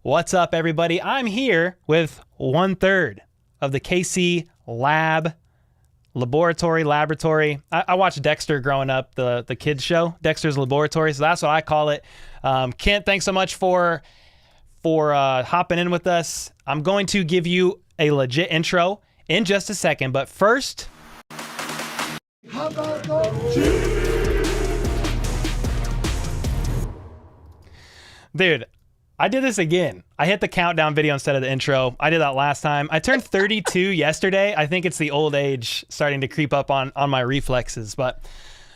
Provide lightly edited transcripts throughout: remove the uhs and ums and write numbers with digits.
What's up, everybody? I'm here with 1/3 of the KC Laboratory. I watched Dexter growing up, the kids show, Dexter's Laboratory, so that's what I call it. Kent, thanks so much for hopping in with us. I'm going to give you a legit intro in just a second, but first... How about those? Dude, I did this again. I hit the countdown video instead of the intro. I did that last time. I turned 32 yesterday. I think it's the old age starting to creep up on my reflexes. But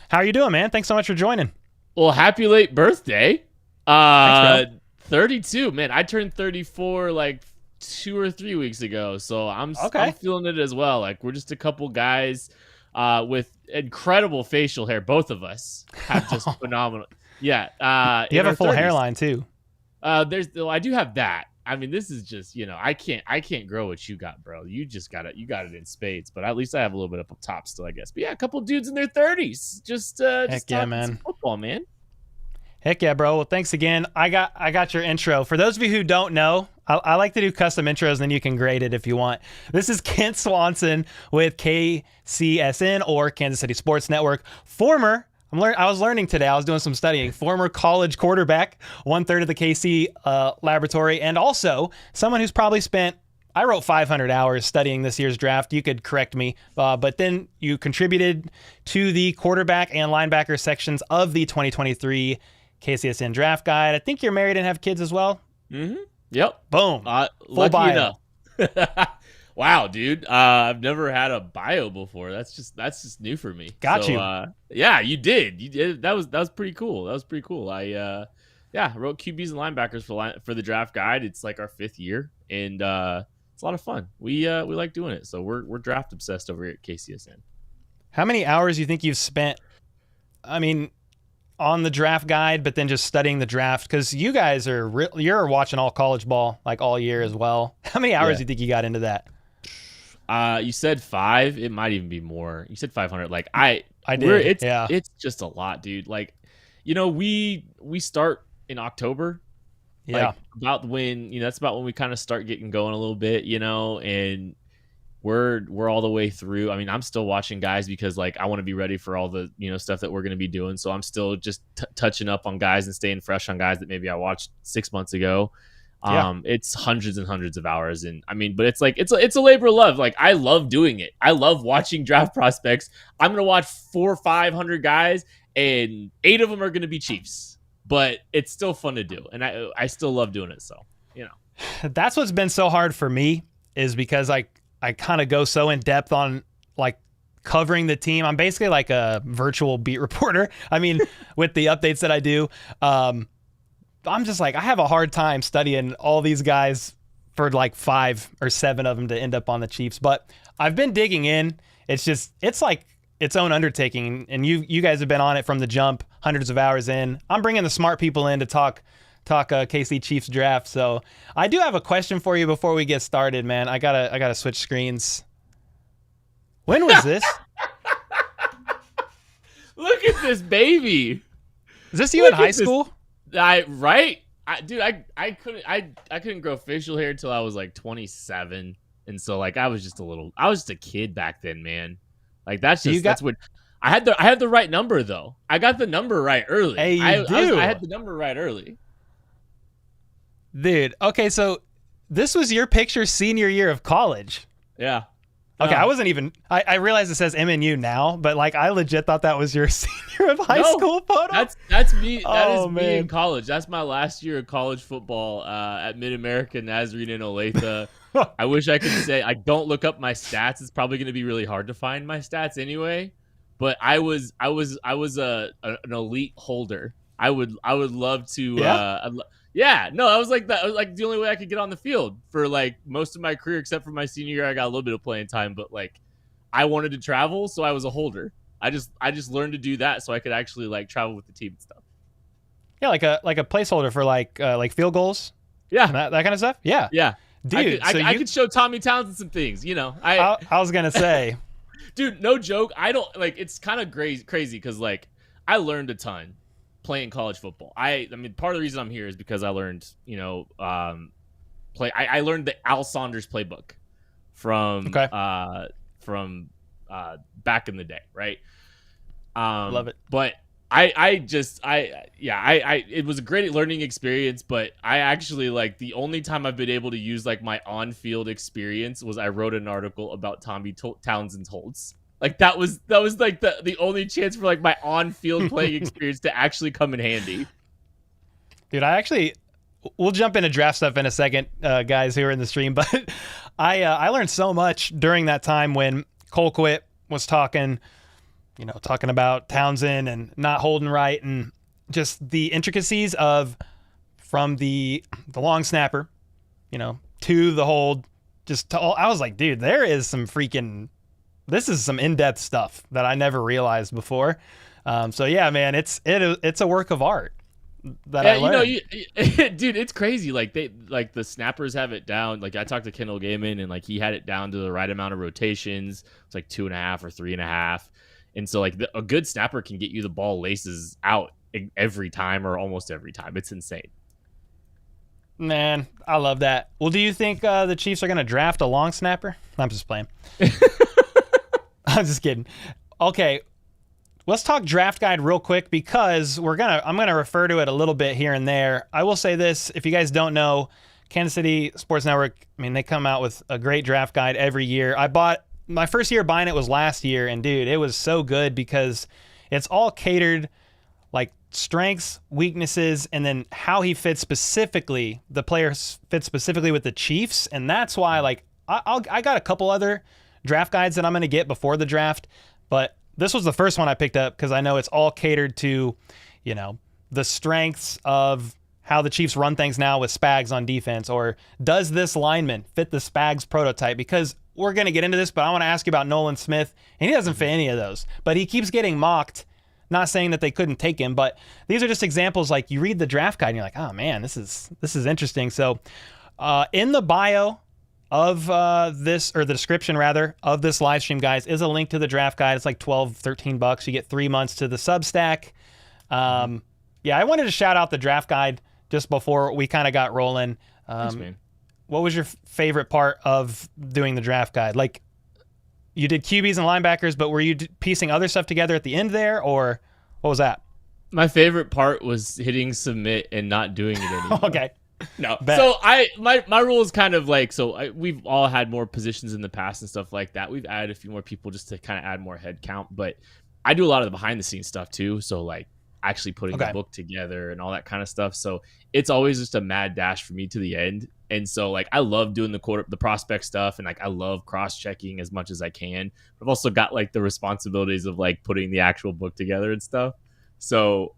how are you doing, man? Thanks so much for joining. Well, happy late birthday. Thanks, 32, man. I turned 34 like 2 or 3 weeks ago, so I'm feeling it as well. Like, we're just a couple guys with incredible facial hair. Both of us have just phenomenal. Yeah, you have a full 30s. Hairline too. I do have that. I mean, this is just, I can't grow what you got, bro. You got it in spades, but at least I have a little bit up top still, I guess. But yeah, a couple dudes in their 30s. Just yeah, man. Football, man. Heck yeah, bro. Well, thanks again. I got your intro. For those of you who don't know, I like to do custom intros, and then you can grade it if you want. This is Kent Swanson with KCSN, or Kansas City Sports Network. I was learning today. I was doing some studying. Former college quarterback, 1/3 of the KC Laboratory, and also someone who's probably spent, I wrote 500 hours studying this year's draft. You could correct me, but then you contributed to the quarterback and linebacker sections of the 2023 KCSN Draft Guide. I think you're married and have kids as well. Mm-hmm. Yep. Boom. Full bio. Wow, dude. I've never had a bio before. That's just new for me. Got you. Yeah, you did. You did. That was pretty cool. I wrote QBs and linebackers for the draft guide. It's like our 5th year, and it's a lot of fun. We like doing it. So we're draft obsessed over here at KCSN. How many hours do you think you've spent, I mean, on the draft guide, but then just studying the draft? Because you guys you're watching all college ball like all year as well. How many hours do you think you got into that? You said 5. It might even be more. You said 500. Like I did. It's just a lot, dude. Like, we start in October. Yeah. Like, about when, that's about when we kind of start getting going a little bit, and we're all the way through. I mean, I'm still watching guys because, like, I want to be ready for all the, stuff that we're going to be doing. So I'm still just touching up on guys and staying fresh on guys that maybe I watched 6 months ago. It's hundreds and hundreds of hours, and I mean, but it's like it's a labor of love. Like, I love doing it. I love watching draft prospects. I'm gonna watch 400 or 500 guys, and 8 of them are gonna be Chiefs. But it's still fun to do, and I still love doing it. So, that's what's been so hard for me, is because I kind of go so in depth on, like, covering the team. I'm basically like a virtual beat reporter. I mean, with the updates that I do. I'm just like, I have a hard time studying all these guys for like 5 or 7 of them to end up on the Chiefs. But I've been digging in. It's like its own undertaking. And you guys have been on it from the jump, hundreds of hours in. I'm bringing the smart people in to talk KC Chiefs draft. So I do have a question for you before we get started, man. I gotta switch screens. When was this? Look at this baby. Is this you in high school? I couldn't grow facial hair until I was like 27, and so, like, I was just a kid back then, man. Like, that's what I had the right number, though. I got the number right early. Hey, I had the number right early, dude. Okay, so this was your picture senior year of college. Yeah. Okay, I wasn't even. I realize it says MNU now, but, like, I legit thought that was your senior of high school photo. That's me. That is me in college. That's my last year of college football at Mid America Nazarene in Olathe. I wish I could say I don't look up my stats. It's probably going to be really hard to find my stats anyway. But I was an elite holder. I would love to. Yeah. I was like that. I was like the only way I could get on the field for, like, most of my career, except for my senior year. I got a little bit of playing time, but, like, I wanted to travel, so I was a holder. I just learned to do that so I could actually, like, travel with the team and stuff. Yeah, like a placeholder for like field goals. Yeah, and that kind of stuff. Yeah. Dude, I could show Tommy Townsend some things. I was gonna say, dude, no joke. I don't like. It's kind of crazy because, like, I learned a ton playing college football. I mean, part of the reason I'm here is because I learned, I learned the Al Saunders playbook from Okay. back in the day, right? Love it. But it was a great learning experience, but I actually like the only time I've been able to use like my on-field experience was I wrote an article about Tommy Townsend's holds. Like that was like the only chance for like my on-field playing experience to actually come in handy. Dude, we'll jump into draft stuff in a second, guys who are in the stream, but I learned so much during that time when Colquitt was talking about Townsend and not holding right, and just the intricacies of from the long snapper, to the hold, I was like, dude, this is some in-depth stuff that I never realized before. So yeah, man, it's a work of art that I learned. Dude, it's crazy. Like the snappers have it down. Like I talked to Kendall Gaiman, and like he had it down to the right amount of rotations. It's like 2.5 or 3.5. And so like a good snapper can get you the ball laces out every time or almost every time. It's insane. Man, I love that. Well, do you think the Chiefs are going to draft a long snapper? I'm just playing. I'm just kidding. Okay, let's talk draft guide real quick because I'm gonna refer to it a little bit here and there. I will say this: if you guys don't know, Kansas City Sports Network, I mean, they come out with a great draft guide every year. My first year buying it was last year, and dude, it was so good because it's all catered like strengths, weaknesses, and then how he fits specifically. The player fits specifically with the Chiefs, and that's why like I got a couple other draft guides that I'm going to get before the draft, but this was the first one I picked up because I know it's all catered to, the strengths of how the Chiefs run things now with Spags on defense, or does this lineman fit the Spags prototype? Because we're going to get into this, but I want to ask you about Nolan Smith, and he doesn't fit any of those, but he keeps getting mocked. Not saying that they couldn't take him, but these are just examples. Like you read the draft guide and you're like, oh man, this is interesting. So in the bio of this, or the description rather, of this live stream, guys, is a link to the draft guide. It's like $12-13. You get 3 months to the Substack. Yeah, I wanted to shout out the draft guide just before we kind of got rolling. Thanks, man. What was your favorite part of doing the draft guide? Like, you did QBs and linebackers, but were you piecing other stuff together at the end there, or what was that? My favorite part was hitting submit and not doing it anymore. Okay. No. Bet. So my rule is kind of like, we've all had more positions in the past and stuff like that. We've added a few more people just to kind of add more head count, but I do a lot of the behind the scenes stuff too. So like actually putting the book together and all that kind of stuff. So it's always just a mad dash for me to the end. And so like I love doing the prospect stuff, and like I love cross checking as much as I can. I've also got like the responsibilities of like putting the actual book together and stuff. So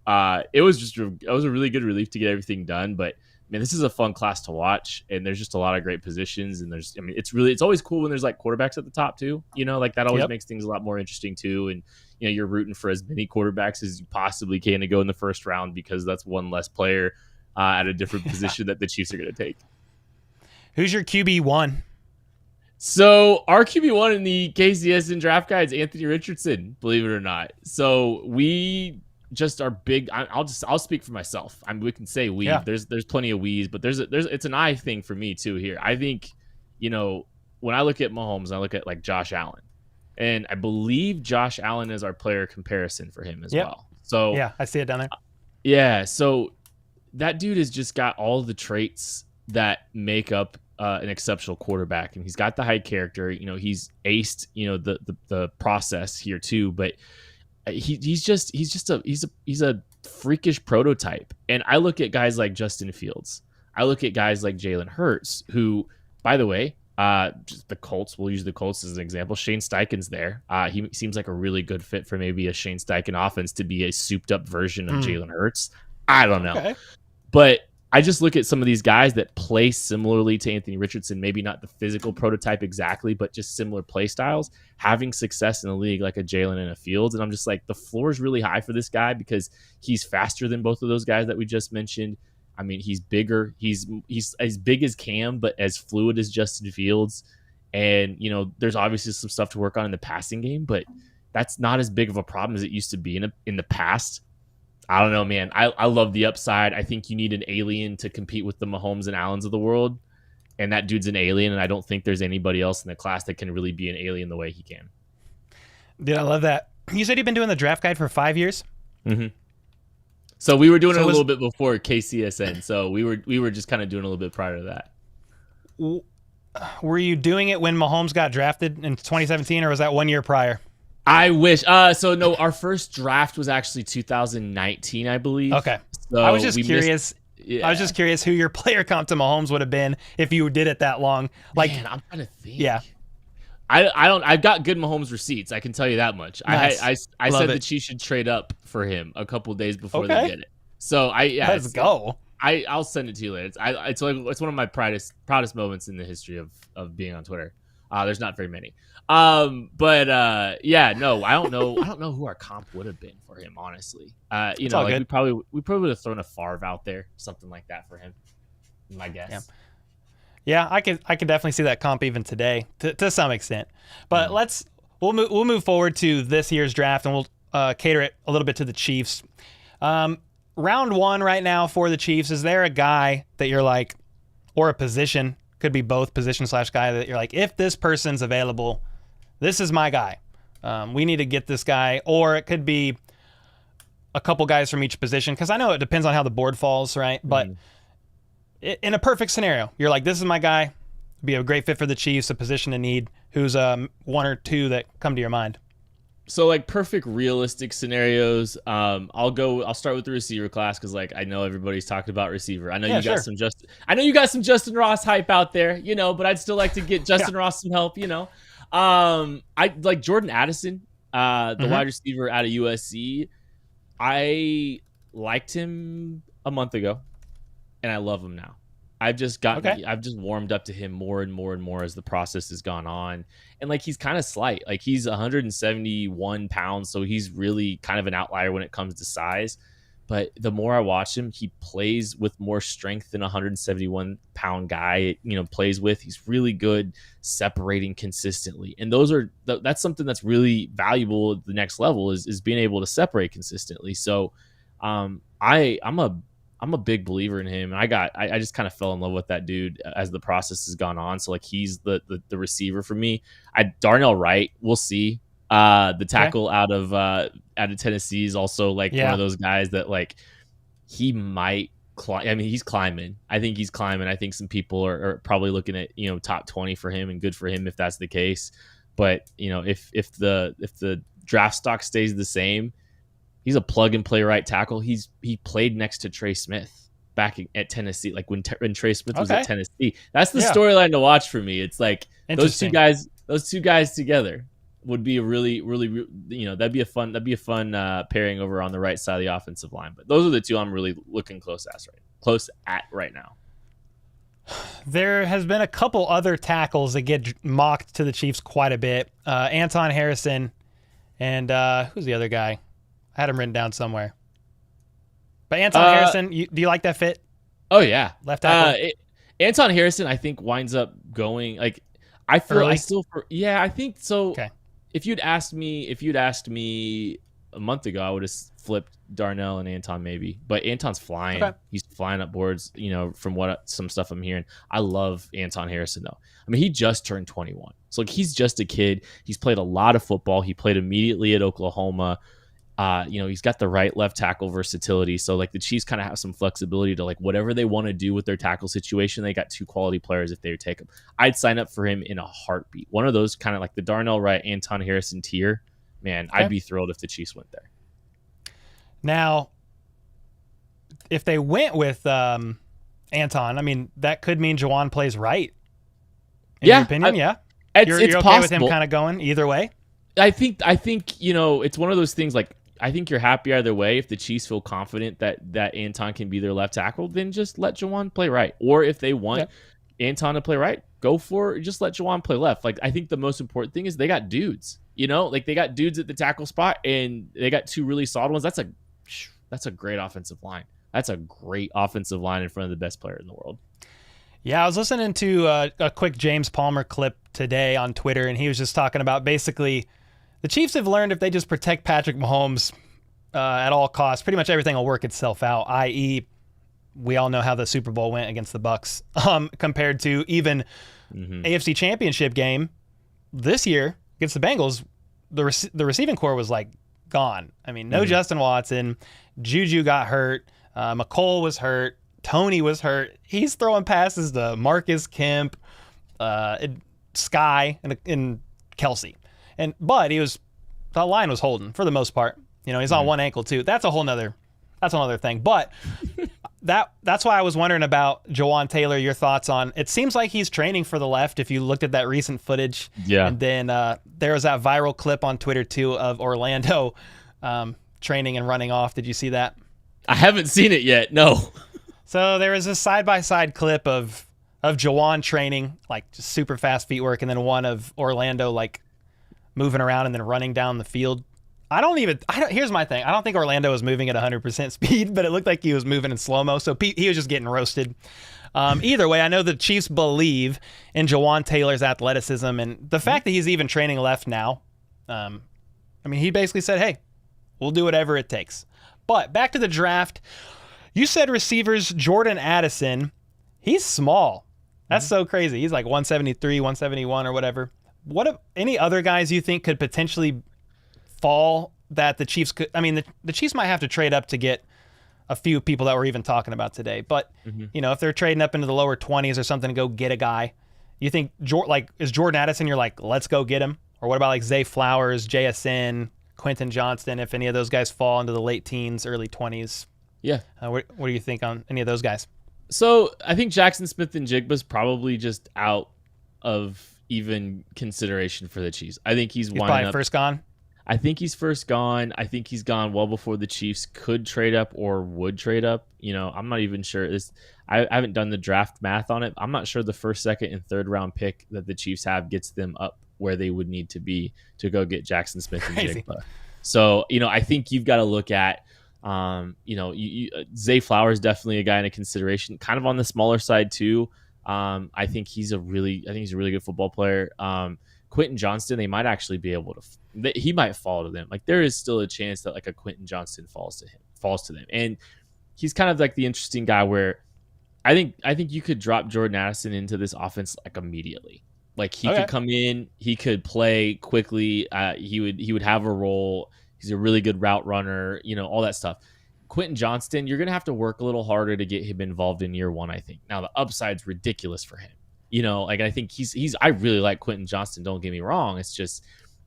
it was a really good relief to get everything done. But man, this is a fun class to watch, and there's just a lot of great positions. And it's always cool when there's like quarterbacks at the top too. Like that always makes things a lot more interesting too. And you're rooting for as many quarterbacks as you possibly can to go in the first round, because that's one less player at a different position that the Chiefs are going to take. Who's your QB1? So our QB1 in the KCSN draft guide is Anthony Richardson, believe it or not. So we just are big. I'll speak for myself. We can say we. Yeah. There's plenty of we's, but it's an I thing for me too here. I think, when I look at Mahomes, I look at like Josh Allen, and I believe Josh Allen is our player comparison for him as well. So yeah, I see it down there. Yeah, so that dude has just got all the traits that make up an exceptional quarterback, and he's got the high character. He's aced the process here too, but he's a freakish prototype. And I look at guys like Justin Fields. I look at guys like Jalen Hurts, who, by the way, just the Colts. We'll use the Colts as an example. Shane Steichen's there. He seems like a really good fit for maybe a Shane Steichen offense to be a souped up version of Jalen Hurts. I don't know, but I just look at some of these guys that play similarly to Anthony Richardson, maybe not the physical prototype exactly, but just similar play styles, having success in the league like a Jalen and a Fields. And I'm just like, the floor is really high for this guy because he's faster than both of those guys that we just mentioned. I mean, he's bigger. He's as big as Cam, but as fluid as Justin Fields. And, there's obviously some stuff to work on in the passing game, but that's not as big of a problem as it used to be in the past. I don't know, man. I love the upside. I think you need an alien to compete with the Mahomes and Allens of the world. And that dude's an alien, and I don't think there's anybody else in the class that can really be an alien the way he can. Dude, I love that. You said you've been doing the draft guide for 5 years? Mm-hmm. So we were doing it a little bit before KCSN. So we were just kind of doing a little bit prior to that. Were you doing it when Mahomes got drafted in 2017, or was that 1 year prior? I wish. So no, our first draft was actually 2019, I believe. Okay. So I was just curious. I was just curious who your player comp to Mahomes would have been if you did it that long. Like, man, I'm trying to think. Yeah. I've got good Mahomes receipts. I can tell you that much. Nice. I said that she should trade up for him a couple of days before they did it. So let's go. I'll send it to you later. It's one of my proudest moments in the history of being on Twitter. There's not very many. No, I don't know who our comp would have been for him, honestly. We probably would have thrown a Favre out there, something like that for him. My guess. Yeah, I could definitely see that comp even today to some extent. But we'll move forward to this year's draft, and we'll cater it a little bit to the Chiefs. Round 1 right now for the Chiefs. Is there a guy that you're like, or a position? Could be both, position / guy, that you're like, if this person's available, this is my guy. We need to get this guy. Or it could be a couple guys from each position, because I know it depends on how the board falls, right? But in a perfect scenario, you're like, this is my guy. Be a great fit for the Chiefs, a position to need. Who's one or two that come to your mind? So like perfect realistic scenarios, I'll start with the receiver class, because like I know everybody's talking about receiver. I know you got some Justin Ross hype out there, but I'd still like to get Justin Ross some help, I like Jordan Addison, the wide receiver out of USC. I liked him a month ago, and I love him now. I've just warmed up to him more and more and more as the process has gone on. And like, he's kind of slight, like he's 171 pounds. So he's really kind of an outlier when it comes to size. But the more I watch him, he plays with more strength than a 171 pound guy, plays with. He's really good separating consistently. And that's something that's really valuable at the next level is being able to separate consistently. So I'm a big believer in him. And I just kind of fell in love with that dude as the process has gone on. So like, he's the receiver for me. Darnell Wright, we'll see. The tackle out of Tennessee is also like one of those guys that like, he might climb. I mean, he's climbing. I think he's climbing. I think some people are probably looking at, top 20 for him, and good for him if that's the case. But if the draft stock stays the same, he's a plug and play right tackle. He played next to Trey Smith back at Tennessee, like when Trey Smith was at Tennessee. That's the storyline to watch for me. It's like those two guys together would be a really, really, that'd be a fun pairing over on the right side of the offensive line. But those are the two I'm really looking close at right now. There has been a couple other tackles that get mocked to the Chiefs quite a bit. Anton Harrison and who's the other guy? I had him written down somewhere. But Anton Harrison, do you like that fit? Oh, yeah. Left tackle? Anton Harrison, I think, winds up going, like, I think so. Okay. If you'd asked me a month ago, I would have flipped Darnell and Anton maybe. But Anton's flying. Okay. He's flying up boards, from some stuff I'm hearing. I love Anton Harrison, though. I mean, he just turned 21. So, like, he's just a kid. He's played a lot of football. He played immediately at Oklahoma. He's got the right left tackle versatility. So like, the Chiefs kind of have some flexibility to like whatever they want to do with their tackle situation. They got two quality players if they take him. I'd sign up for him in a heartbeat. One of those kind of like the Darnell Wright, Anton Harrison tier, man. Okay. I'd be thrilled if the Chiefs went there. Now, if they went with Anton, I mean, that could mean Juwan plays right. In your opinion, you're okay possible with him kind of going either way. I think it's one of those things, like, I think you're happy either way. If the Chiefs feel confident that Anton can be their left tackle, then just let Juwan play right. Or if they want Anton to play right, go for it. Just let Juwan play left. Like, I think the most important thing is they got dudes, like they got dudes at the tackle spot, and they got two really solid ones. That's a great offensive line. That's a great offensive line in front of the best player in the world. Yeah, I was listening to a quick James Palmer clip today on Twitter, and he was just talking about basically the Chiefs have learned if they just protect Patrick Mahomes at all costs. Pretty much everything will work itself out, i.e., we all know how the Super Bowl went against the Bucs compared to even AFC Championship game this year against the Bengals. The receiving core was like gone. I mean, no Justin Watson. Juju got hurt. McCole was hurt. Tony was hurt. He's throwing passes to Marcus Kemp, Sky, and Kelsey. But the line was holding for the most part. He's on one ankle too. That's another thing. But that's why I was wondering about Jawan Taylor, your thoughts on it. Seems like he's training for the left if you looked at that recent footage. Yeah. And then there was that viral clip on Twitter too of Orlando training and running off. Did you see that? I haven't seen it yet. No. So there was a side-by-side clip of Jawan training, like just super fast feet work, and then one of Orlando like moving around and then running down the field. Here's my thing. I don't think Orlando was moving at 100% speed, but it looked like he was moving in slow-mo, so he was just getting roasted. Either way, I know the Chiefs believe in Jawan Taylor's athleticism, and the fact that he's even training left now, he basically said, hey, we'll do whatever it takes. But back to the draft, you said receivers, Jordan Addison, he's small. That's so crazy. He's like 173, 171 or whatever. What if any other guys you think could potentially fall that the Chiefs could? I mean, the Chiefs might have to trade up to get a few people that we're even talking about today. But, if they're trading up into the lower 20s or something to go get a guy, you think, is Jordan Addison, you're like, let's go get him? Or what about like Zay Flowers, JSN, Quentin Johnston, if any of those guys fall into the late teens, early 20s? Yeah. What do you think on any of those guys? So I think Jackson Smith and Jigba's probably just out of even consideration for the Chiefs. I think he's probably first gone. I think he's first gone. I think he's gone well before the Chiefs could trade up or would trade up. I'm not even sure. I haven't done the draft math on it. I'm not sure the first, second, and third round pick that the Chiefs have gets them up where they would need to be to go get Jackson Smith and Jigba. So, I think you've got to look at, Zay Flowers, definitely a guy in a consideration, kind of on the smaller side too. I think he's a really good football player. Quentin Johnston, they might actually be able to, he might fall to them. Like there is still a chance that like a Quentin Johnston falls to them. And he's kind of like the interesting guy where I think you could drop Jordan Addison into this offense like immediately. Like he could come in, he could play quickly. He would have a role. He's a really good route runner, all that stuff. Quentin Johnston, you're going to have to work a little harder to get him involved in year one, I think. Now the upside's ridiculous for him. I think I really like Quentin Johnston. Don't get me wrong. It's just,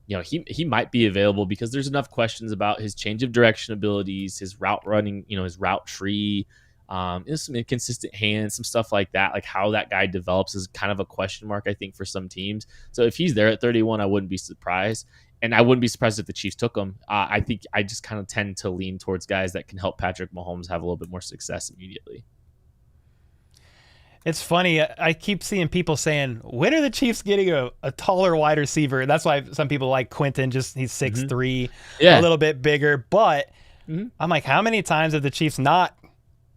he might be available because there's enough questions about his change of direction abilities, his route running, his route tree, some inconsistent hands, some stuff like that. Like how that guy develops is kind of a question mark, I think, for some teams. So if he's there at 31, I wouldn't be surprised. And I wouldn't be surprised if the Chiefs took him. I think I just kind of tend to lean towards guys that can help Patrick Mahomes have a little bit more success immediately. It's funny. I keep seeing people saying, when are the Chiefs getting a taller wide receiver? That's why some people like Quentin. Just he's 6'3", a little bit bigger. But I'm like, how many times have the Chiefs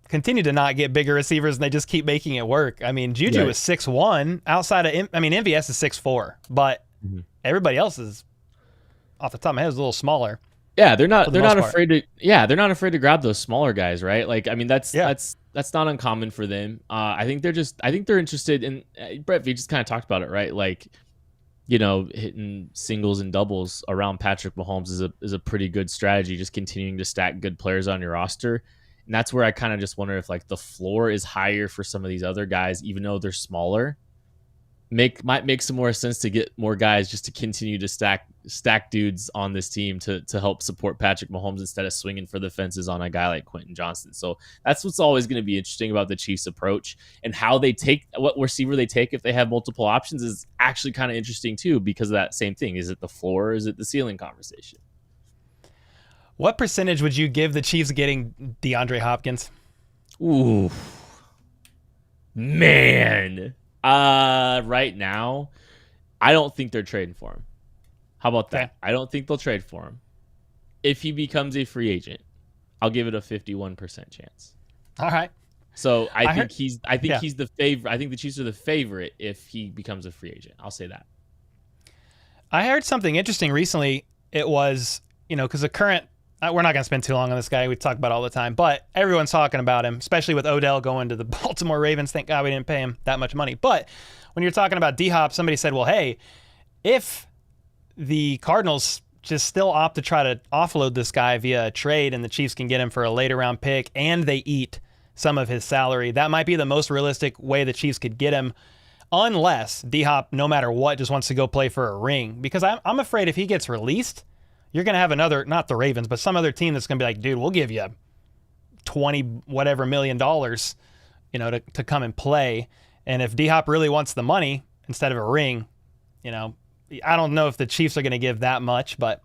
continue to not get bigger receivers and they just keep making it work? I mean, Juju is 6'1". Outside of, MVS is 6'4", but everybody else is, off the top of my head, is a little smaller. Yeah, they're not afraid to grab those smaller guys, right? Like, that's not uncommon for them. I think they're interested in, Brett V just kind of talked about it, right? Like, hitting singles and doubles around Patrick Mahomes is a pretty good strategy, just continuing to stack good players on your roster. And that's where I kind of just wonder if like the floor is higher for some of these other guys, even though they're smaller. Might make some more sense to get more guys just to continue to stack dudes on this team to help support Patrick Mahomes instead of swinging for the fences on a guy like Quentin Johnston. So that's what's always going to be interesting about the Chiefs' approach, and how they take what receiver they take if they have multiple options is actually kind of interesting too, because of that same thing. Is it the floor or is it the ceiling conversation? What percentage would you give the Chiefs getting DeAndre Hopkins? Ooh, man. Right now, I don't think they're trading for him. How about that? I don't think they'll trade for him. If he becomes a free agent, I'll give it a 51% chance. All right. So I think he's the favorite. I think the Chiefs are the favorite if he becomes a free agent. I'll say that. I heard something interesting recently. It was, because the current we're not going to spend too long on this guy. We talk about it all the time, but everyone's talking about him, especially with Odell going to the Baltimore Ravens. Thank God we didn't pay him that much money. But when you're talking about D-Hop, somebody said, well, hey, if the Cardinals just still opt to try to offload this guy via a trade and the Chiefs can get him for a later round pick and they eat some of his salary, that might be the most realistic way the Chiefs could get him, unless D-Hop, no matter what, just wants to go play for a ring. Because I'm afraid if he gets released, you're going to have another, not the Ravens, but some other team that's going to be like, dude, we'll give you 20 whatever million dollars, to come and play. And if D-Hop really wants the money instead of a ring, I don't know if the Chiefs are going to give that much, but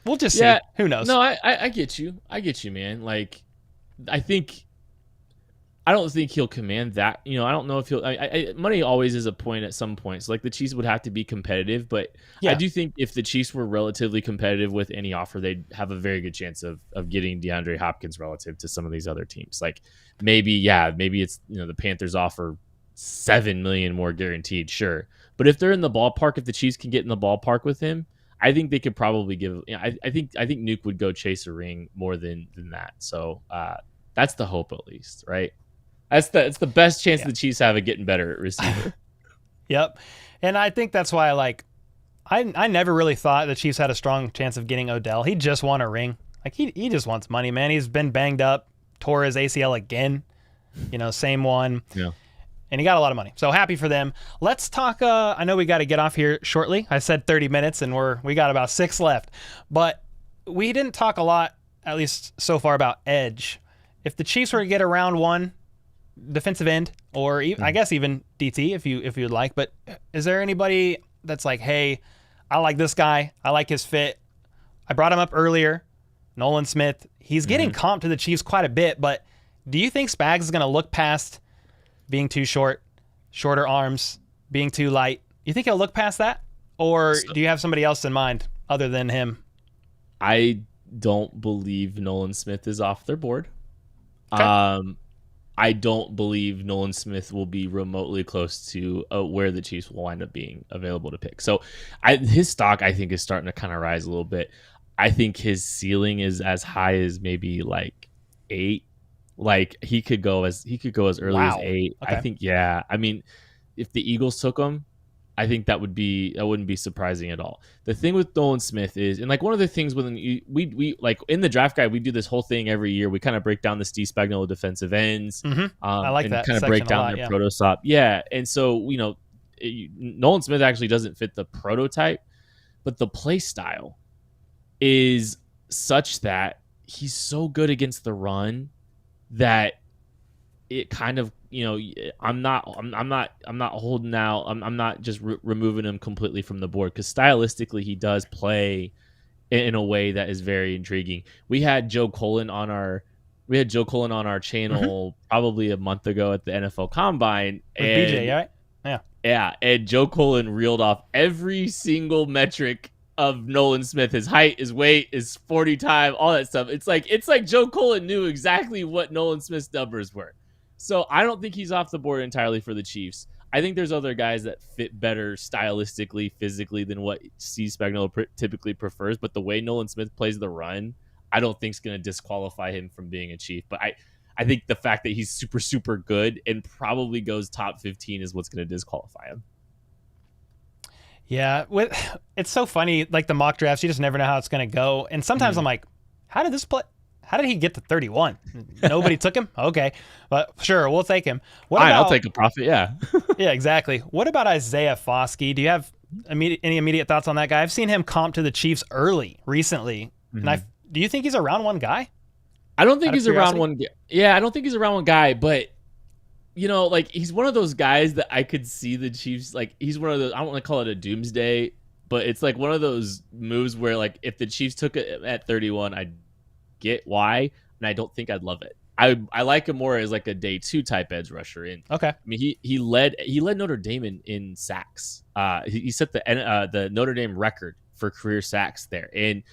we'll just see. Who knows? No, I get you. I get you, man. Like, I don't think he'll command that. I don't know if he'll. Money always is a point at some points. Like the Chiefs would have to be competitive, but I do think if the Chiefs were relatively competitive with any offer, they'd have a very good chance of getting DeAndre Hopkins relative to some of these other teams. Like maybe it's the Panthers offer $7 million more guaranteed, sure. But if they're in the ballpark, if the Chiefs can get in the ballpark with him, I think they could probably give. I think Nuke would go chase a ring more than that. So that's the hope, at least, right? It's the best chance the Chiefs have of getting better at receiver. Yep. And I think that's why, I never really thought the Chiefs had a strong chance of getting Odell. He just won a ring. Like, he just wants money, man. He's been banged up, tore his ACL again, same one. Yeah. And he got a lot of money. So happy for them. Let's talk. I know we got to get off here shortly. I said 30 minutes, and we got about 6 left. But we didn't talk a lot, at least so far, about edge. If the Chiefs were to get a round 1 defensive end, or I guess even DT if you'd like, but is there anybody that's like, hey, I like this guy, I like his fit, I brought him up earlier, Nolan Smith, he's getting comped to the Chiefs quite a bit, but do you think Spags is going to look past being too short, shorter arms, being too light? You think he'll look past that, or do you have somebody else in mind other than him? I don't believe Nolan Smith is off their board. Okay. I don't believe Nolan Smith will be remotely close to where the Chiefs will wind up being available to pick. So his stock, I think, is starting to kind of rise a little bit. I think his ceiling is as high as maybe 8. Like he could go as early as 8. Okay. I think, yeah. I mean, if the Eagles took him, I think that wouldn't be surprising at all. The thing with Nolan Smith is, and one of the things when we like in the draft guide, we do this whole thing every year. We kind of break down the Steve Spagnuolo defensive ends. I like that. Kind of break down their prototype. Yeah. And so, Nolan Smith actually doesn't fit the prototype, but the play style is such that he's so good against the run that it kind of, I'm not holding out. I'm not just removing him completely from the board, because stylistically he does play in a way that is very intriguing. We had Joe Cullen on our channel probably a month ago at the NFL Combine. With BJ, right? Yeah. Yeah. And Joe Cullen reeled off every single metric of Nolan Smith, his height, his weight, his 40 time, all that stuff. It's like Joe Cullen knew exactly what Nolan Smith's numbers were. So I don't think he's off the board entirely for the Chiefs. I think there's other guys that fit better stylistically, physically than what Steve Spagnuolo typically prefers. But the way Nolan Smith plays the run, I don't think is going to disqualify him from being a Chief. But I think the fact that he's super, super good and probably goes top 15 is what's going to disqualify him. Yeah, it's so funny. Like the mock drafts, you just never know how it's going to go. And sometimes I'm like, how did he get to 31? Nobody took him? Okay. But sure, we'll take him. I'll take a profit, yeah. Yeah, exactly. What about Isaiah Foskey? Do you have any immediate thoughts on that guy? I've seen him comp to the Chiefs recently. And do you think he's a round 1 guy? I don't think he's a round 1 guy. Yeah, I don't think he's a round 1 guy, but he's one of those guys that I could see the Chiefs, he's one of those, I don't want to call it a doomsday, but it's one of those moves where if the Chiefs took it at 31, I'd get why, and I don't think I'd love it. I like him more as a day 2 type edge rusher. And okay, I mean he led Notre Dame in sacks. He set the Notre Dame record for career sacks there, and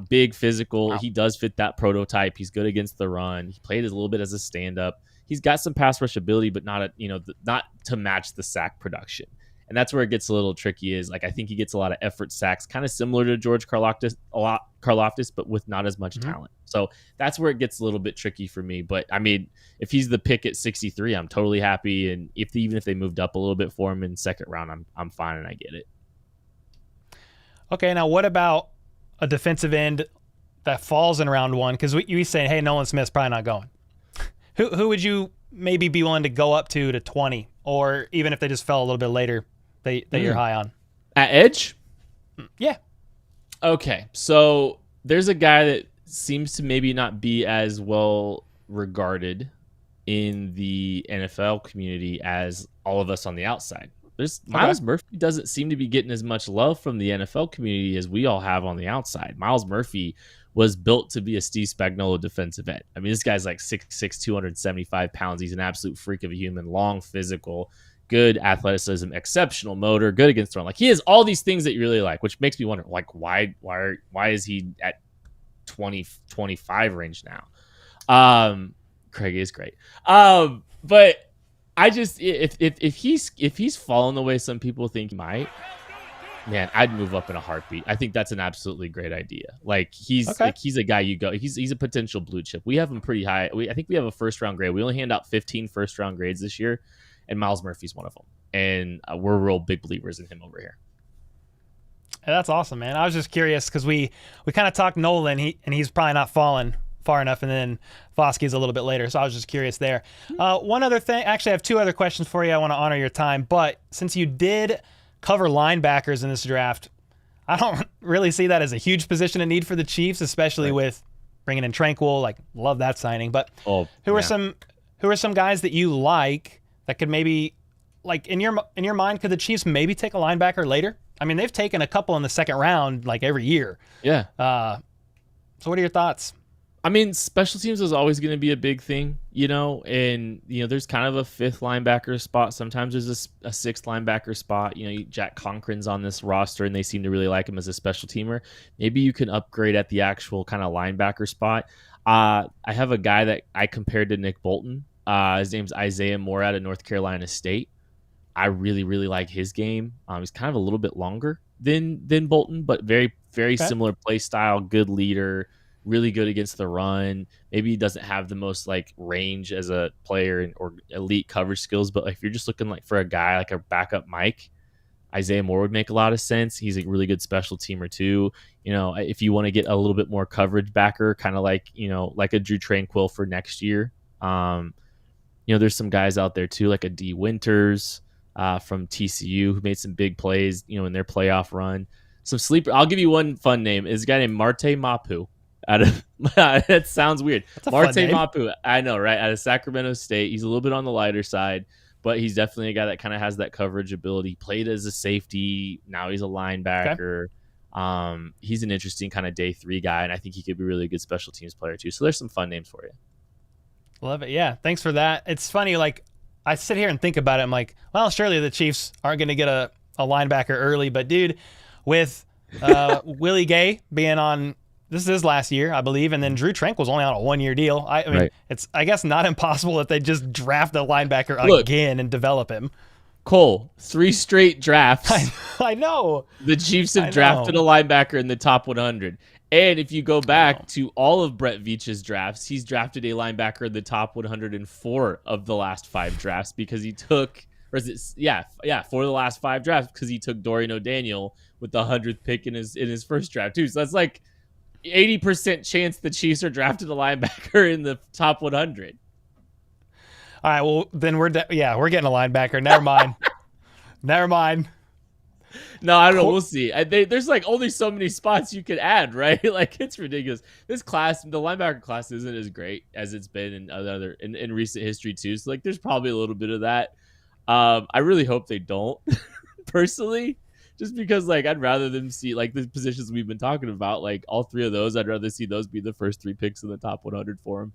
big physical. Wow. He does fit that prototype. He's good against the run. He played a little bit as a stand up. He's got some pass rush ability, but not to match the sack production. And that's where it gets a little tricky is like I think he gets a lot of effort sacks, kind of similar to George Karlaftis, but with not as much talent. So that's where it gets a little bit tricky for me. But I mean, if he's the pick at 63, I'm totally happy. And even if they moved up a little bit for him in second round, I'm fine and I get it. Okay, now what about a defensive end that falls in round 1? Because you saying, hey, Nolan Smith's probably not going. Who would you maybe be willing to go up to 20, or even if they just fell a little bit later, that you're high on? At edge? Yeah. Okay, so there's a guy that seems to maybe not be as well regarded in the NFL community as all of us on the outside. Myles Murphy doesn't seem to be getting as much love from the NFL community as we all have on the outside. Myles Murphy was built to be a Steve Spagnuolo defensive end. I mean, this guy's like 6'6", 275 pounds. He's an absolute freak of a human, long, physical, good athleticism, exceptional motor, good against the run. Like he has all these things that you really like, which makes me wonder, like, why is he at 20-25 range now? Craig is great. But I just if he's fallen the way some people think he might, man, I'd move up in a heartbeat. I think that's an absolutely great idea. Like he's a guy you go. He's a potential blue chip. We have him pretty high. I think we have a first round grade. We only hand out 15 first round grades this year, and Myles Murphy's one of them. And we're real big believers in him over here. Hey, that's awesome, man. I was just curious because we kind of talked Nolan, and he's probably not fallen far enough, and then Foskey's a little bit later, so I was just curious there. One other thing, actually I have 2 other questions for you. I want to honor your time, but since you did cover linebackers in this draft, I don't really see that as a huge position of need for the Chiefs, especially with bringing in Tranquil. Like, love that signing. But who are some guys that you like that could maybe, like in your mind, could the Chiefs maybe take a linebacker later? I mean, they've taken a couple in the second round like every year. Yeah. So what are your thoughts? I mean, special teams is always going to be a big thing, and, there's kind of a 5th linebacker spot. Sometimes there's a 6th linebacker spot. Jack Conkrin's on this roster, and they seem to really like him as a special teamer. Maybe you can upgrade at the actual kind of linebacker spot. I have a guy that I compared to Nick Bolton. His name's Isaiah Moore out of North Carolina State. I really, really like his game. He's kind of a little bit longer than Bolton, but very, very similar play style, good leader, really good against the run. Maybe he doesn't have the most like range as a player or elite coverage skills, but if you're just looking like for a guy like a backup Mike, Isaiah Moore would make a lot of sense. He's a really good special teamer too. If you want to get a little bit more coverage backer, kind of like like a Drew Tranquil for next year. There's some guys out there too, like a D Winters from TCU who made some big plays, in their playoff run. Some sleeper. I'll give you one fun name. Is a guy named Marte Mapu. That sounds weird. Marte Mapu. I know, right? Out of Sacramento State. He's a little bit on the lighter side, but he's definitely a guy that kind of has that coverage ability. Played as a safety. Now he's a linebacker. Okay. He's an interesting kind of day 3 guy, and I think he could be a really good special teams player too. So there's some fun names for you. Love it. Yeah. Thanks for that. It's funny. Like I sit here and think about it. I'm like, well, surely the Chiefs aren't going to get a linebacker early, but dude, with Willie Gay being on, this is his last year, I believe, and then Drew Tranquil's only on a 1-year deal. I mean, It's, I guess, not impossible that they just draft a linebacker again and develop him. Cole, 3 straight drafts. I know. The Chiefs have drafted a linebacker in the top 100. And if you go back to all of Brett Veach's drafts, he's drafted a linebacker in the top 104 of the last 5 drafts because he took, or is it, for the last 5 drafts because he took Dorian O'Daniel with the 100th pick in his first draft too. So that's like 80% chance the Chiefs are drafted a linebacker in the top 100. All right, well then we're getting a linebacker. Never mind. Never mind. No, I don't know. We'll see. There's like only so many spots you could add, right? Like it's ridiculous. This class, the linebacker class, isn't as great as it's been in recent history too. So like, there's probably a little bit of that. I really hope they don't, personally, just because like I'd rather them see like the positions we've been talking about, like all 3 of those. I'd rather see those be the first 3 picks in the top 100 for them.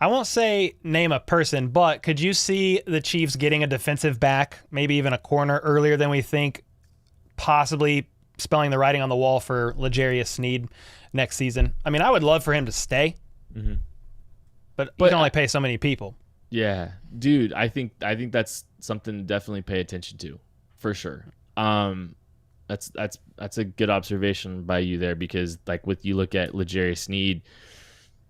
I won't say name a person, but could you see the Chiefs getting a defensive back, maybe even a corner earlier than we think, possibly spelling the writing on the wall for L'Jarius Sneed next season? I mean, I would love for him to stay, but you can only pay so many people. Yeah, dude, I think that's something to definitely pay attention to, for sure. Um, that's a good observation by you there because like with you look at L'Jarius Sneed,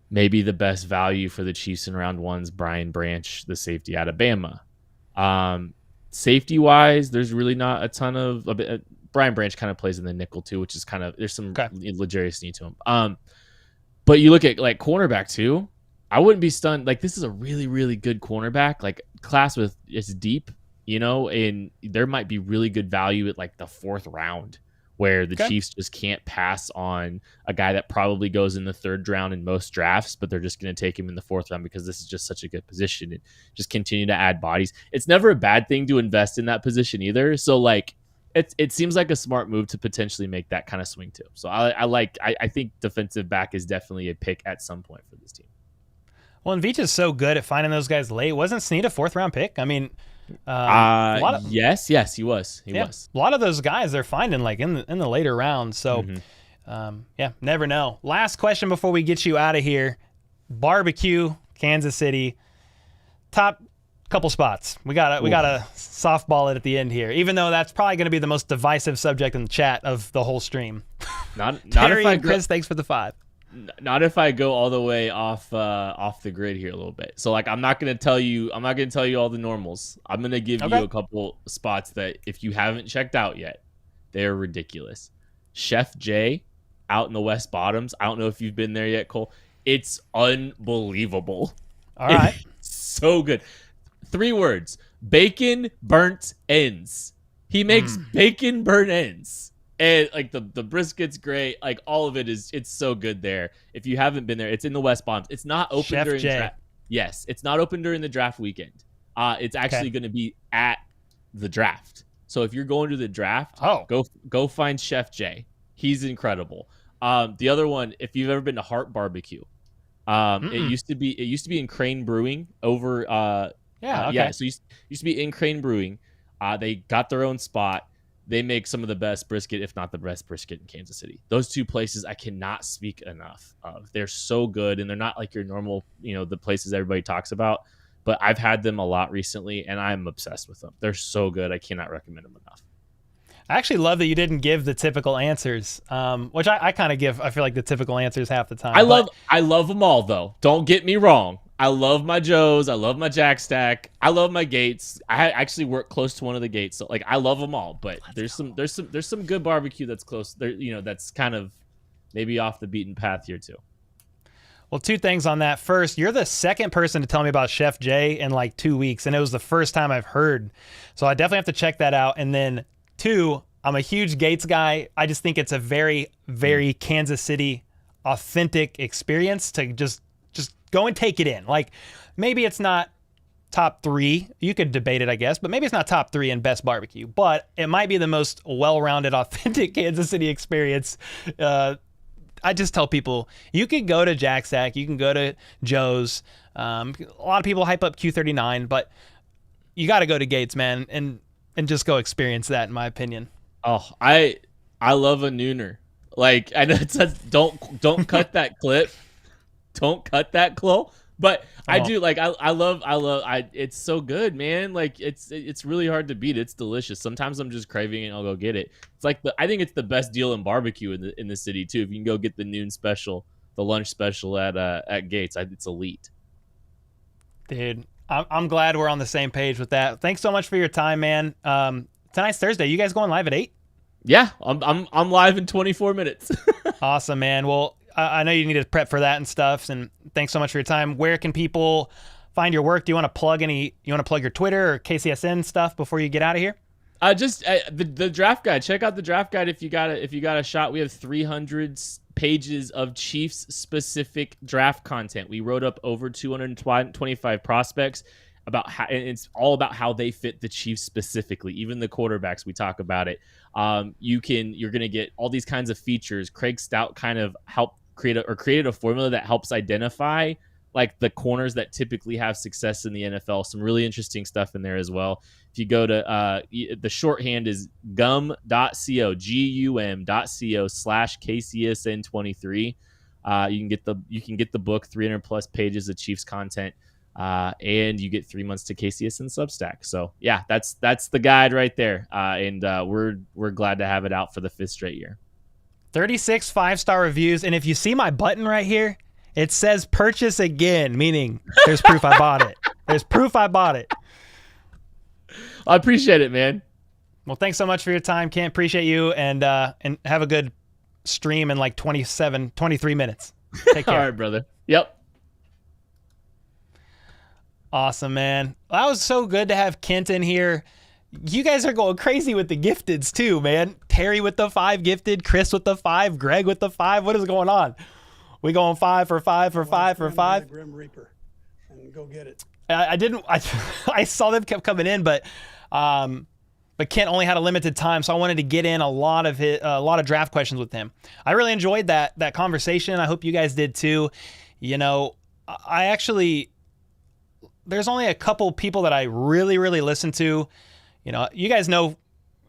maybe the best value for the Chiefs in round one's Brian Branch, the safety out of Bama. Safety wise, there's really not a ton of Brian Branch kind of plays in the nickel too, which is kind of there's some L'Jarius Sneed to him. But you look at like cornerback too. I wouldn't be stunned. Like this is a really, really good cornerback. Like class with it's deep, and there might be really good value at like the fourth round where the Chiefs just can't pass on a guy that probably goes in the third round in most drafts, but they're just going to take him in the fourth round because this is just such a good position and just continue to add bodies. It's never a bad thing to invest in that position either. So like it seems like a smart move to potentially make that kind of swing too. So I think defensive back is definitely a pick at some point for this team. Well, and Veach is so good at finding those guys late. Wasn't Snead a fourth round pick? I mean, yes, he was. He was. A lot of those guys they're finding like in the later rounds. So, never know. Last question before we get you out of here: barbecue, Kansas City, top couple spots. We gotta softball it at the end here, even though that's probably going to be the most divisive subject in the chat of the whole stream. Not Terry if I and Chris, thanks for the 5. Not if I go all the way off the grid here a little bit. So like I'm not gonna tell you all the normals. I'm gonna give you a couple spots that if you haven't checked out yet, they're ridiculous. Chef J out in the West Bottoms. I don't know if you've been there yet, Cole. It's unbelievable. All right. It's so good. 3 words. Bacon burnt ends. He makes bacon burnt ends. And like the brisket's great. Like all of it's so good there. If you haven't been there, it's in the West Bottoms. It's not open Chef during J. draft. Yes, it's not open during the draft weekend. It's actually going to be at the draft. So if you're going to the draft, go find Chef J. He's incredible. The other one, if you've ever been to Heart Barbecue, it used to be in Crane Brewing over. So used to be in Crane Brewing. They got their own spot. They make some of the best brisket, if not the best brisket in Kansas City. Those 2 places I cannot speak enough of. They're so good, and they're not like your normal, the places everybody talks about. But I've had them a lot recently, and I'm obsessed with them. They're so good. I cannot recommend them enough. I actually love that you didn't give the typical answers, which I kind of give. I feel like the typical answers half the time. I love them all, though. Don't get me wrong. I love my Joes. I love my Jack Stack. I love my Gates. I actually work close to one of the Gates, so like I love them all. But there's some good barbecue that's close. There, that's kind of maybe off the beaten path here too. Well, 2 things on that. First, you're the second person to tell me about Chef J in like 2 weeks, and it was the first time I've heard. So I definitely have to check that out. And then 2, I'm a huge Gates guy. I just think it's a very, very Kansas City authentic experience to just go and take it in. Like maybe it's not top 3. You could debate it, I guess, but maybe it's not top 3 in best barbecue, but it might be the most well-rounded, authentic Kansas City experience. I just tell people you could go to Jack Stack, you can go to Joe's. A lot of people hype up Q39, but you got to go to Gates, man, and just go experience that, in my opinion. Oh, I love a nooner. Like I know it says don't cut that clip. Don't cut that, Chloe. But I do like I love it's so good, man. Like it's really hard to beat. It's delicious. Sometimes I'm just craving it and I'll go get it. It's like I think it's the best deal in barbecue in the city too. If you can go get the noon special, the lunch special at Gates, it's elite. Dude, I'm glad we're on the same page with that. Thanks so much for your time, man. Tonight's Thursday. You guys going live at 8? Yeah, I'm live in 24 minutes. Awesome, man. Well, I know you need to prep for that and stuff, and thanks so much for your time. Where can people find your work? Do you want to plug your Twitter or KCSN stuff before you get out of here? Just the draft guide. Check out the draft guide if you got a shot. We have 300 pages of Chiefs specific draft content. We wrote up over 225 prospects about how, and it's all about how they fit the Chiefs specifically. Even the quarterbacks, we talk about it. You're going to get all these kinds of features. Craig Stout kind of helped created a formula that helps identify like the corners that typically have success in the NFL. Some really interesting stuff in there as well. If you go to the shorthand is gum.co, gum.co/KCSN23. You can get the book, 300 plus pages of Chiefs content. and you get 3 months to KCS and Substack. So yeah, that's the guide right there. And we're glad to have it out for the 5th straight year. 36 5-star reviews. And if you see my button right here, it says purchase again, meaning there's proof I bought it. There's proof I bought it. I appreciate it, man. Well, thanks so much for your time, Kent. Appreciate you, and have a good stream in like 23 minutes. Take care. All right, brother. Yep. Awesome, man. That was so good to have Kent in here. You guys are going crazy with the gifteds too, man. Terry with the 5 gifted, Chris with the 5, Greg with the 5. What is going on? We going 5 for 5 for 5 for 5? Grim Reaper, and go get it. I saw them kept coming in, but Kent only had a limited time, so I wanted to get in a lot of draft questions with him. I really enjoyed that conversation. I hope you guys did too. You know, there's only a couple people that I really, really listen to. You know, you guys know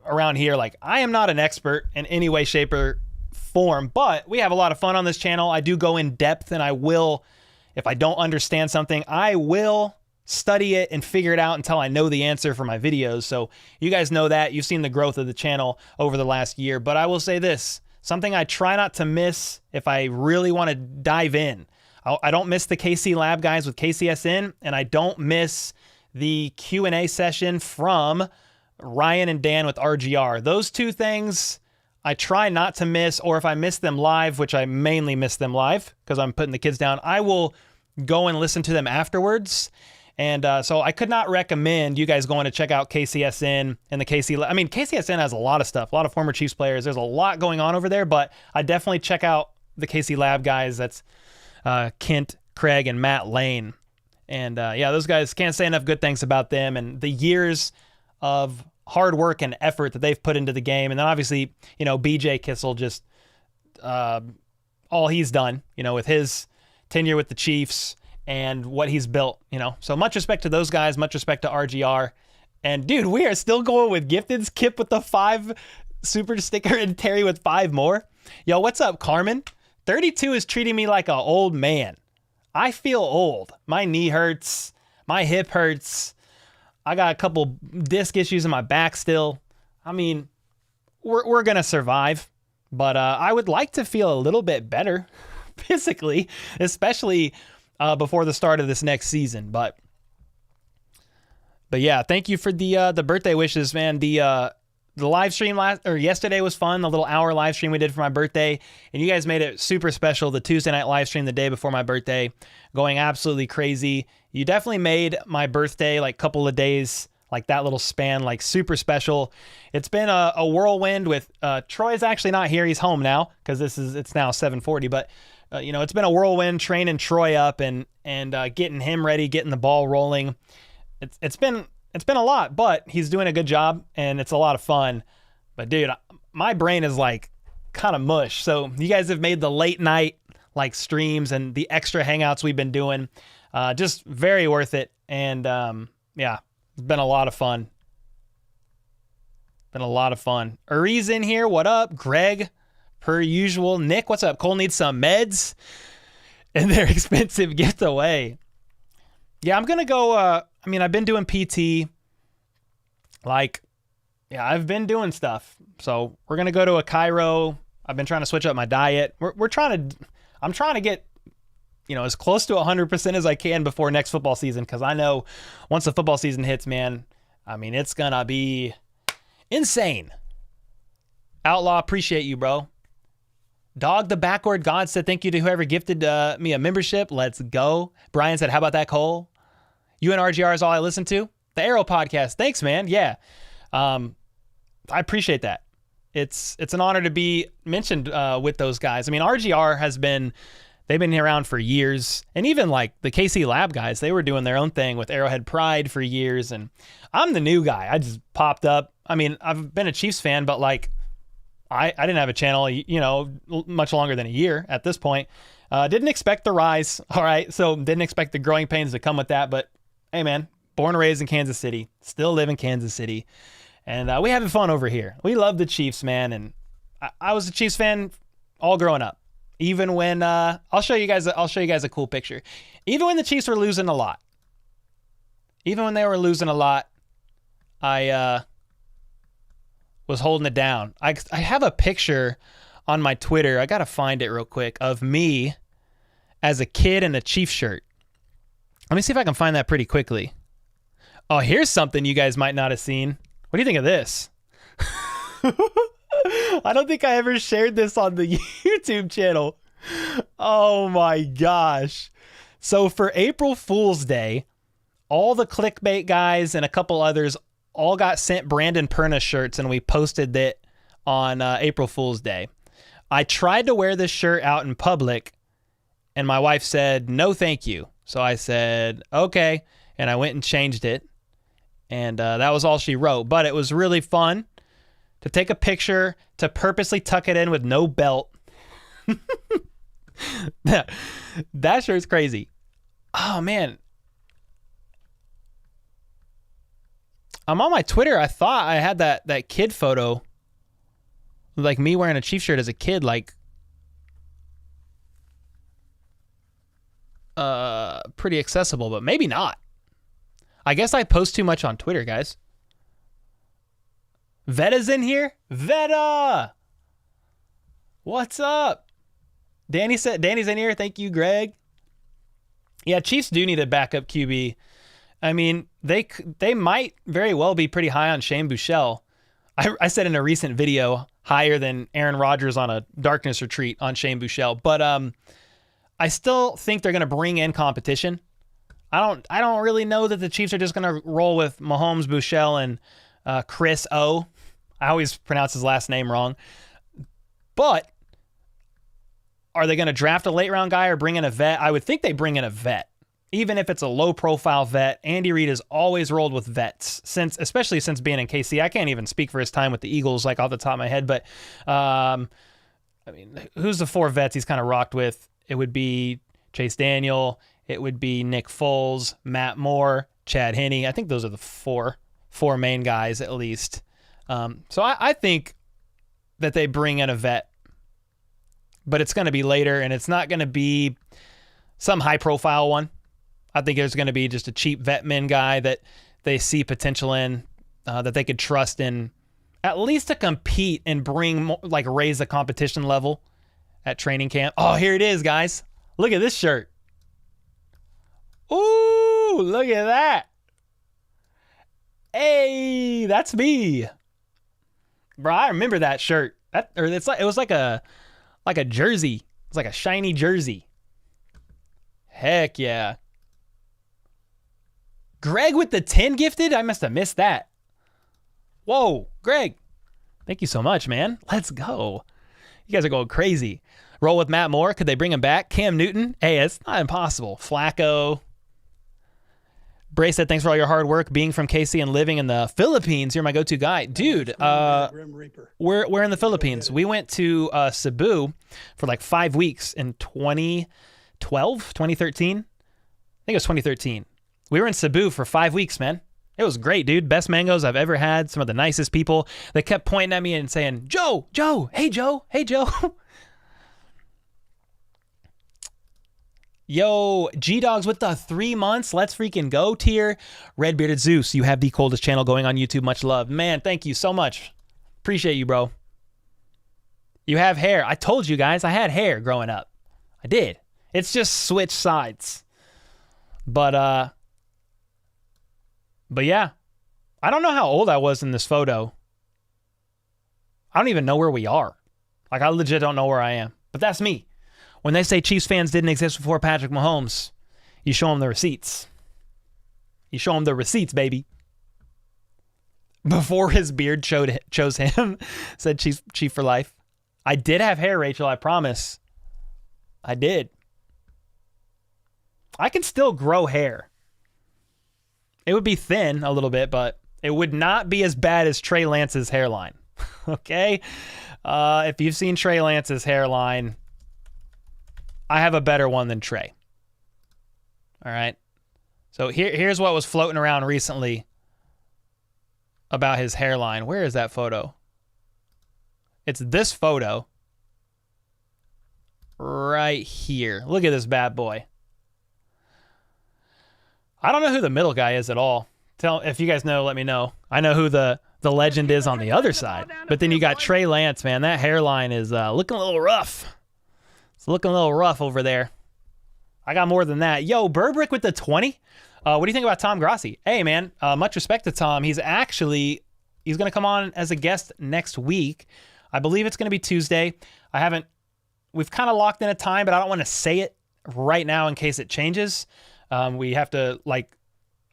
around here, like, I am not an expert in any way, shape, or form, but we have a lot of fun on this channel. I do go in depth, and I will, if I don't understand something, I will study it and figure it out until I know the answer for my videos. So you guys know that. You've seen the growth of the channel over the last year. But I will say this, something I try not to miss if I really want to dive in. I don't miss the KC Lab guys with KCSN, and I don't miss the Q&A session from Ryan and Dan with RGR. Those two things I try not to miss, or if I miss them live, which I mainly miss them live because I'm putting the kids down, I will go and listen to them afterwards. And so I could not recommend you guys going to check out KCSN and the KC. I mean, KCSN has a lot of stuff, a lot of former Chiefs players. There's a lot going on over there, but I definitely check out the KC Lab guys. That's Kent, Craig, and Matt Lane. And yeah, those guys, can't say enough good things about them and the years of hard work and effort that they've put into the game. And then obviously, you know, BJ Kissel, just all he's done, you know, with his tenure with the Chiefs and what he's built, you know. So much respect to those guys, much respect to RGR. And dude, we are still going with gifteds. Kip with the 5 super sticker and Terry with 5 more. Yo, what's up, Carmen? 32 is treating me like an old man. I feel old. My knee hurts. My hip hurts. I got a couple disc issues in my back still. I mean, we're going to survive. But I would like to feel a little bit better physically, especially before the start of this next season. But yeah, thank you for the birthday wishes, man. The live stream yesterday was fun. The little hour live stream we did for my birthday, and you guys made it super special. The Tuesday night live stream the day before my birthday, going absolutely crazy. You definitely made my birthday, like, couple of days, like that little span, like, super special. It's been a whirlwind with Troy's actually not here. He's home now because it's now 7:40. But you know, it's been a whirlwind training Troy up and getting him ready, getting the ball rolling. It's been a lot, but he's doing a good job and it's a lot of fun. But dude, my brain is like kind of mush. So you guys have made the late night like streams and the extra hangouts we've been doing just very worth it. And yeah, it's been a lot of fun. Uri's in here. What up? Greg, per usual. Nick, what's up? Cole needs some meds and their expensive gift away. Yeah, I'm going to go. I mean, I've been doing PT. Like, yeah, I've been doing stuff. So we're going to go to a chiro. I've been trying to switch up my diet. I'm trying to get, you know, as close to 100% as I can before next football season. Cause I know once the football season hits, man, I mean, it's going to be insane. Outlaw, appreciate you, bro. Dog the Backward God said, thank you to whoever gifted me a membership. Let's go. Brian said, how about that, Cole? You and RGR is all I listen to. The Arrow podcast. Thanks, man. Yeah. I appreciate that. It's an honor to be mentioned with those guys. I mean, RGR they've been around for years. And even like the KC Lab guys, they were doing their own thing with Arrowhead Pride for years. And I'm the new guy. I just popped up. I mean, I've been a Chiefs fan, but like I didn't have a channel, you know, much longer than a year at this point. Didn't expect the rise. All right. So didn't expect the growing pains to come with that. But hey, man, born and raised in Kansas City, still live in Kansas City. And we having fun over here. We love the Chiefs, man. And I was a Chiefs fan all growing up. Even when I'll show you guys a cool picture. Even when the Chiefs were losing a lot, Even when they were losing a lot, I was holding it down. I have a picture on my Twitter. I got to find it real quick of me as a kid in a Chiefs shirt. Let me see if I can find that pretty quickly. Oh, here's something you guys might not have seen. What do you think of this? I don't think I ever shared this on the YouTube channel. Oh my gosh. So for April Fool's Day, all the clickbait guys and a couple others all got sent Brandon Perna shirts, and we posted it on April Fool's Day. I tried to wear this shirt out in public, and my wife said, no, thank you. So I said, okay, and I went and changed it, and that was all she wrote. But it was really fun to take a picture, to purposely tuck it in with no belt. That shirt's crazy. Oh, man. I'm on my Twitter. I thought I had that kid photo, like me wearing a Chiefs shirt as a kid, like pretty accessible, but maybe not. I guess I post too much on Twitter, guys. Vetta's in here. Vetta, what's up? Danny's in here. Thank you, Greg. Yeah, Chiefs do need a backup QB. I mean, they might very well be pretty high on Shane Buechele. I said in a recent video, higher than Aaron Rodgers on a darkness retreat on Shane Buechele. But I still think they're going to bring in competition. I don't really know that the Chiefs are just going to roll with Mahomes, Buechele, and Chris O. I always pronounce his last name wrong. But are they going to draft a late round guy or bring in a vet? I would think they bring in a vet. Even if it's a low-profile vet, Andy Reid has always rolled with vets, especially since being in KC. I can't even speak for his time with the Eagles, like off the top of my head. But, I mean, who's the 4 vets he's kind of rocked with? It would be Chase Daniel. It would be Nick Foles, Matt Moore, Chad Henne. I think those are the four main guys, at least. So I think that they bring in a vet. But it's going to be later, and it's not going to be some high-profile one. I think there's going to be just a cheap vetman guy that they see potential in, that they could trust in, at least to compete and raise the competition level at training camp. Oh, here it is, guys. Look at this shirt. Ooh, look at that. Hey, that's me. Bro, I remember that shirt. It was like a jersey. It's like a shiny jersey. Heck yeah. Greg with the 10 gifted? I must have missed that. Whoa, Greg. Thank you so much, man. Let's go. You guys are going crazy. Roll with Matt Moore. Could they bring him back? Cam Newton? Hey, it's not impossible. Flacco. Bray said, thanks for all your hard work being from KC and living in the Philippines. You're my go-to guy. Dude, we're in the Philippines. We went to Cebu for like 5 weeks in 2013. I think it was 2013. We were in Cebu for 5 weeks, man. It was great, dude. Best mangoes I've ever had. Some of the nicest people. They kept pointing at me and saying, Joe, hey, Joe. Yo, G-Dogs with the 3 months. Let's freaking go tier. Red Bearded Zeus, you have the coldest channel going on YouTube. Much love. Man, thank you so much. Appreciate you, bro. You have hair. I told you guys I had hair growing up. I did. It's just switched sides. But yeah, I don't know how old I was in this photo. I don't even know where we are. Like, I legit don't know where I am. But that's me. When they say Chiefs fans didn't exist before Patrick Mahomes, you show them the receipts. You show them the receipts, baby. Before his beard chose him, said Chief for life. I did have hair, Rachel, I promise. I did. I can still grow hair. It would be thin a little bit, but it would not be as bad as Trey Lance's hairline. Okay? If you've seen Trey Lance's hairline, I have a better one than Trey. All right? So here's what was floating around recently about his hairline. Where is that photo? It's this photo right here. Look at this bad boy. I don't know who the middle guy is at all. If you guys know, let me know. I know who the legend is on the other side. But then you got Trey Lance, man. That hairline is looking a little rough. It's looking a little rough over there. I got more than that. Yo, Burbrick with the 20. What do you think about Tom Grossi? Hey, man, much respect to Tom. He's going to come on as a guest next week. I believe it's going to be Tuesday. We've kind of locked in a time, but I don't want to say it right now in case it changes. We have to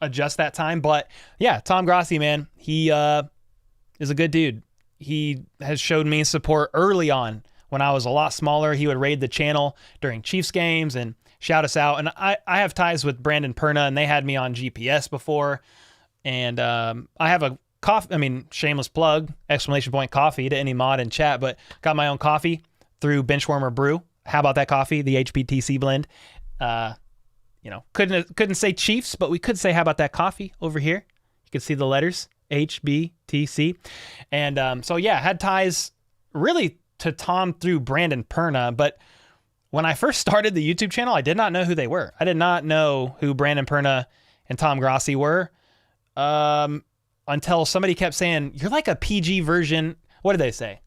adjust that time. But yeah, Tom Grossi, man, he is a good dude. He has showed me support early on when I was a lot smaller. He would raid the channel during Chiefs games and shout us out. And I have ties with Brandon Perna, and they had me on GPS before. And I have a shameless plug, exclamation point coffee to any mod in chat, but got my own coffee through Benchwarmer Brew. How about that coffee? The HBTC blend. Couldn't say Chiefs, but we could say how about that coffee over here. You can see the letters HBTC. And had ties really to Tom through Brandon Perna, but when I first started the YouTube channel, I did not know who they were. I did not know who Brandon Perna and Tom Grossi were until somebody kept saying, you're like a PG version. What did they say?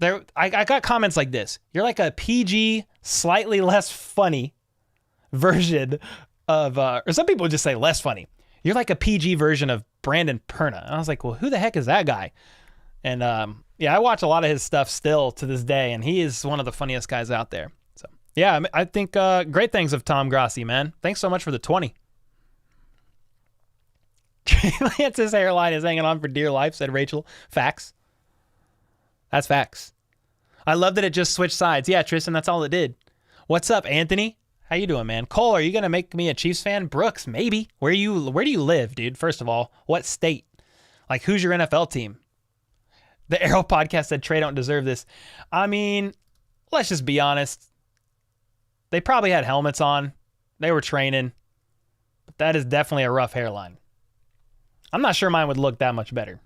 I got comments like this. You're like a PG, slightly less funny version of, or some people just say less funny. You're like a PG version of Brandon Perna. And I was like, well, who the heck is that guy? And I watch a lot of his stuff still to this day, and he is one of the funniest guys out there. So yeah, I think great things of Tom Grossi, man. Thanks so much for the 20. Trey Lance's hairline is hanging on for dear life, said Rachel. Facts. That's facts. I love that it just switched sides. Yeah, Tristan, that's all it did. What's up, Anthony? How you doing, man? Cole, are you gonna make me a Chiefs fan? Brooks, maybe. Where do you live, dude? First of all, what state? Like, who's your NFL team? The Arrow podcast said Trey don't deserve this. I mean, let's just be honest. They probably had helmets on. They were training. But that is definitely a rough hairline. I'm not sure mine would look that much better.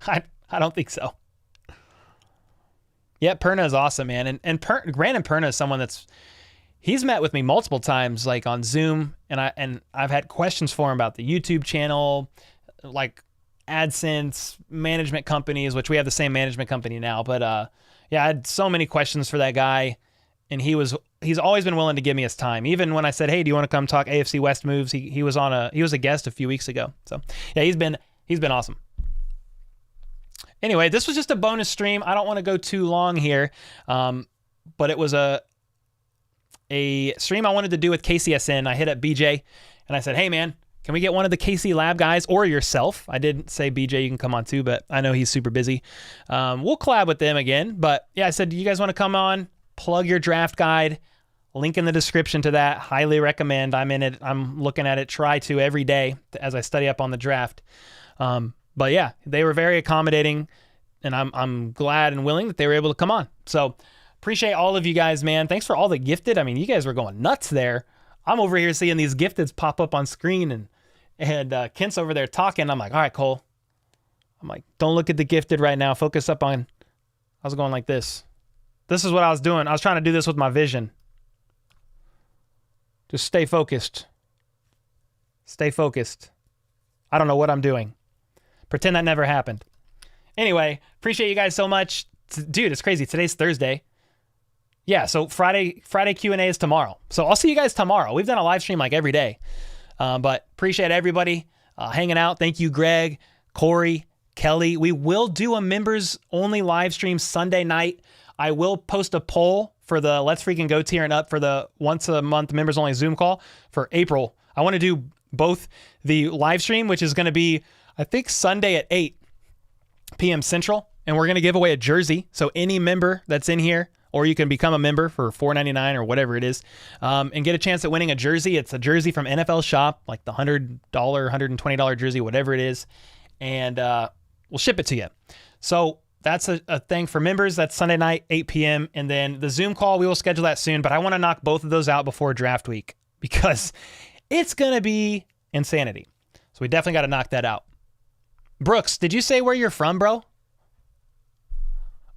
I don't think so. Yeah, Perna is awesome, man. And Brandon Perna is someone he's met with me multiple times, like on Zoom, and I've had questions for him about the YouTube channel, like AdSense, management companies, which we have the same management company now. But I had so many questions for that guy, and he's always been willing to give me his time. Even when I said, hey, do you want to come talk AFC West moves? He was a guest a few weeks ago. So yeah, he's been awesome. Anyway, this was just a bonus stream. I don't want to go too long here, but it was a stream I wanted to do with KCSN. I hit up BJ, and I said, hey, man, can we get one of the KC Lab guys or yourself? I didn't say BJ, you can come on too, but I know he's super busy. We'll collab with them again. But yeah, I said, do you guys want to come on, plug your draft guide? Link in the description to that. Highly recommend. I'm in it. I'm looking at it. Try to every day as I study up on the draft. But yeah, they were very accommodating, and I'm glad and willing that they were able to come on. So appreciate all of you guys, man. Thanks for all the gifted. I mean, you guys were going nuts there. I'm over here seeing these gifteds pop up on screen, and Kent's over there talking. I'm like, all right, Cole. I'm like, don't look at the gifted right now. Focus up on. I was going like this. This is what I was doing. I was trying to do this with my vision. Just stay focused. Stay focused. I don't know what I'm doing. Pretend that never happened. Anyway, appreciate you guys so much. Dude, it's crazy. Today's Thursday. Yeah, so Friday Q&A is tomorrow. So I'll see you guys tomorrow. We've done a live stream like every day. But appreciate everybody hanging out. Thank you, Greg, Corey, Kelly. We will do a members-only live stream Sunday night. I will post a poll for the Let's Freaking Go tier and up for the once-a-month members-only Zoom call for April. I want to do both the live stream, which is going to be, I think, Sunday at 8 p.m. Central, and we're going to give away a jersey. So any member that's in here, or you can become a member for $4.99 or whatever it is, and get a chance at winning a jersey. It's a jersey from NFL Shop, like the $100, $120 jersey, whatever it is, and we'll ship it to you. So that's a thing for members. That's Sunday night, 8 p.m. And then the Zoom call, we will schedule that soon, but I want to knock both of those out before draft week because it's going to be insanity. So we definitely got to knock that out. Brooks, did you say where you're from, bro?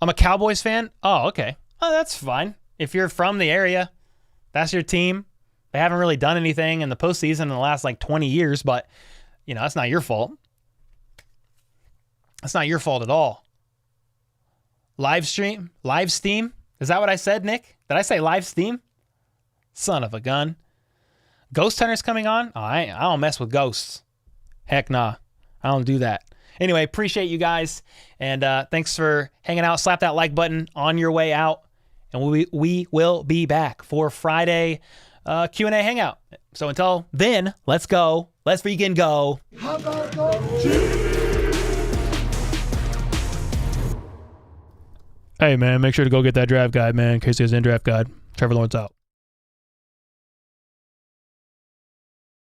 I'm a Cowboys fan. Oh, okay. Oh, that's fine. If you're from the area, that's your team. They haven't really done anything in the postseason in the last like 20 years, but that's not your fault. That's not your fault at all. Live Steam? Is that what I said, Nick? Did I say live Steam? Son of a gun. Ghost Hunter's coming on? Oh, I don't mess with ghosts. Heck nah. I don't do that. Anyway, appreciate you guys. And thanks for hanging out. Slap that like button on your way out. And we will be back for Friday Q&A hangout. So until then, let's go. Let's freaking go. How about those? Hey, man, make sure to go get that draft guide, man, in case there's in draft guide. Trevor Lawrence out.